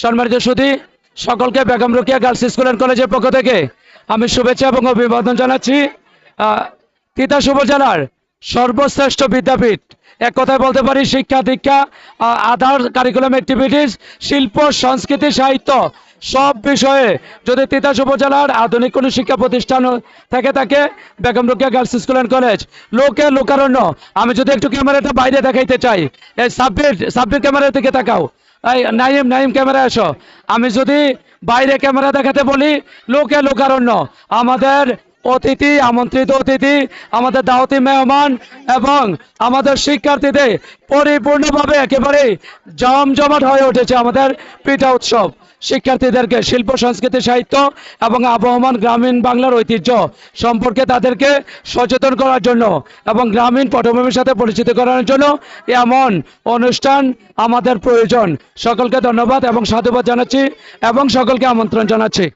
সম্মানিত সুধী, সকলকে Begum Rokeya girls school and কলেজের পক্ষ থেকে আমি শুভেচ্ছা এবং অভিবাদন জানাচ্ছি। তিতাস উপজেলার সর্বশ্রেষ্ঠ বিদ্যাপীঠ, এক কথায় বলতে পারি শিক্ষা দীক্ষা, আদার কারিকুলাম অ্যাক্টিভিটিস, শিল্প সংস্কৃতি সাহিত্য সব বিষয়ে যদি তিতাস উপজেলার আধুনিক কোনো শিক্ষা প্রতিষ্ঠান থেকে থাকে Begum Rokeya girls school and college. লোকে লোকারণ্য। আমি যদি একটু ক্যামেরাটা বাইরে দেখাইতে চাই, এই সাব্বির ক্যামেরার দিকে তাকাও, এই নাইম ক্যামেরা আসো। আমি যদি বাইরে ক্যামেরা দেখাতে বলি, লোকে লোকারণ্য। আমাদের অতিথি, আমন্ত্রিত অতিথি, আমাদের দাওয়াতি মেহমান এবং আমাদের শিক্ষার্থীদের পরিপূর্ণভাবে একেবারে জমজমাট হয়ে উঠেছে আমাদের পিঠা উৎসব। শিক্ষার্থীদেরকে শিল্প সংস্কৃতি সাহিত্য এবং আবহমান গ্রামীণ বাংলার ঐতিহ্য সম্পর্কে তাদেরকে সচেতন করার জন্য এবং গ্রামীণ পটভূমির সাথে পরিচিত করার জন্য এমন অনুষ্ঠান আমাদের প্রয়োজন। সকলকে ধন্যবাদ এবং সাধুবাদ জানাচ্ছি এবং সকলকে আমন্ত্রণ জানাচ্ছি।